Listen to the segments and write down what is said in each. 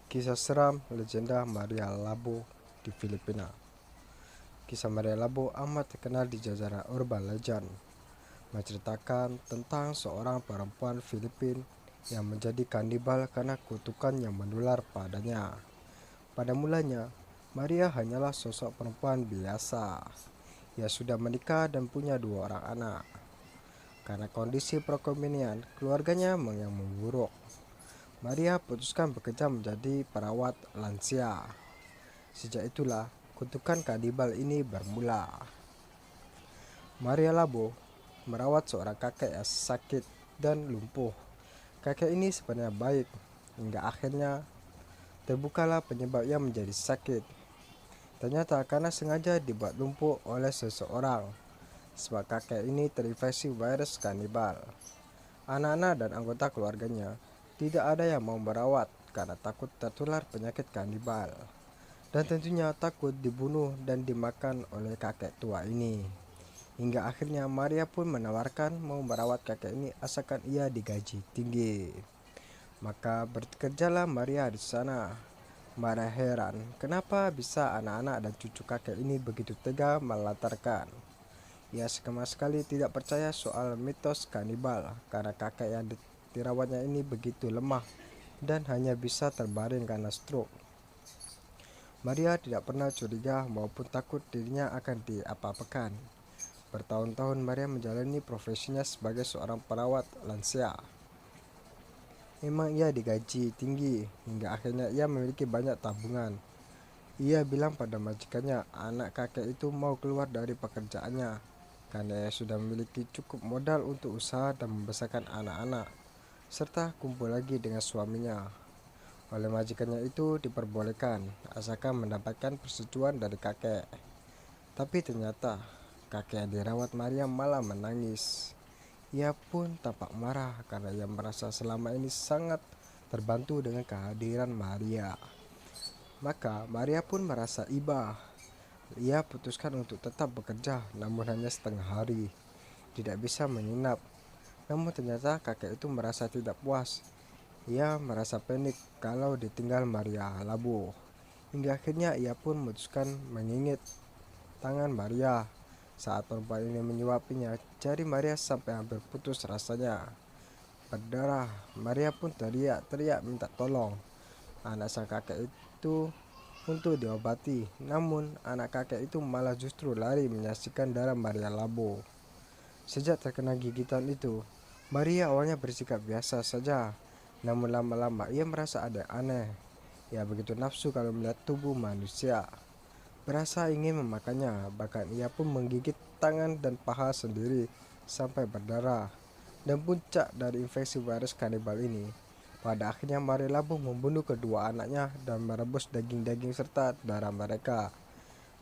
Kisah seram legenda Maria Labo di Filipina. Kisah Maria Labo amat terkenal di jajaran urban legend, menceritakan tentang seorang perempuan Filipina yang menjadi kanibal karena kutukan yang menular padanya. Pada mulanya, Maria hanyalah sosok perempuan biasa. Ia sudah menikah dan punya 2 orang anak. Karena kondisi perekonomian keluarganya yang memburuk, Maria putuskan bekerja menjadi perawat lansia. Sejak itulah kutukan kanibal ini bermula. Maria Labo merawat seorang kakek yang sakit dan lumpuh. Kakek ini sebenarnya baik, hingga akhirnya terbukalah penyebab ia menjadi sakit. Ternyata karena sengaja dibuat lumpuh oleh seseorang, sebab kakek ini terinfeksi virus kanibal. Anak-anak dan anggota keluarganya tidak ada yang mau merawat karena takut tertular penyakit kanibal, dan tentunya takut dibunuh dan dimakan oleh kakek tua ini. Hingga akhirnya Maria pun menawarkan mau merawat kakek ini asalkan ia digaji tinggi. Maka bekerjalah Maria di sana. Maria heran kenapa bisa anak-anak dan cucu kakek ini begitu tega melantarkan. Ia sama sekali tidak percaya soal mitos kanibal karena kakek yang dirawatnya ini begitu lemah dan hanya bisa terbaring karena stroke. Maria tidak pernah curiga maupun takut dirinya akan diapa-apakan. Bertahun-tahun Maria menjalani profesinya sebagai seorang perawat lansia. Memang ia digaji tinggi hingga akhirnya ia memiliki banyak tabungan. Ia bilang pada majikannya anak kakek itu mau keluar dari pekerjaannya karena ia sudah memiliki cukup modal untuk usaha dan membesarkan anak-anak, serta kumpul lagi dengan suaminya. Oleh majikannya itu diperbolehkan asalkan mendapatkan persetujuan dari kakek. Tapi ternyata kakek yang dirawat Maria malah menangis. Ia pun tampak marah karena ia merasa selama ini sangat terbantu dengan kehadiran Maria. Maka Maria pun merasa iba. Ia putuskan untuk tetap bekerja namun hanya setengah hari. Tidak bisa menginap. Namun ternyata kakek itu merasa tidak puas. Ia merasa panik kalau ditinggal Maria Labo. Hingga akhirnya ia pun memutuskan menggigit tangan Maria. Saat perempuan ini menyuapinya, jari Maria sampai hampir putus rasanya. Berdarah, Maria pun teriak-teriak minta tolong anak sang kakek itu untuk diobati. Namun anak kakek itu malah justru lari menyaksikan darah Maria Labo. Sejak terkena gigitan itu, Maria awalnya bersikap biasa saja. Namun lama-lama ia merasa ada yang aneh. Ia begitu nafsu kalau melihat tubuh manusia. Berasa ingin memakannya, bahkan ia pun menggigit tangan dan paha sendiri sampai berdarah. Dan puncak dari infeksi virus kanibal ini, pada akhirnya Maria Labo membunuh kedua anaknya dan merebus daging-daging serta darah mereka.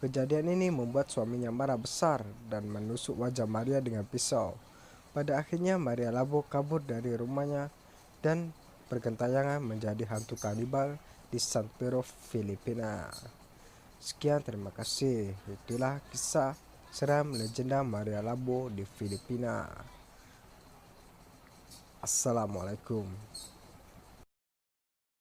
Kejadian ini membuat suaminya marah besar dan menusuk wajah Maria dengan pisau. Pada akhirnya Maria Labo kabur dari rumahnya dan bergentayangan menjadi hantu kanibal di San Pedro, Filipina. Sekian, terima kasih. Itulah kisah seram legenda Maria Labo di Filipina. Assalamualaikum.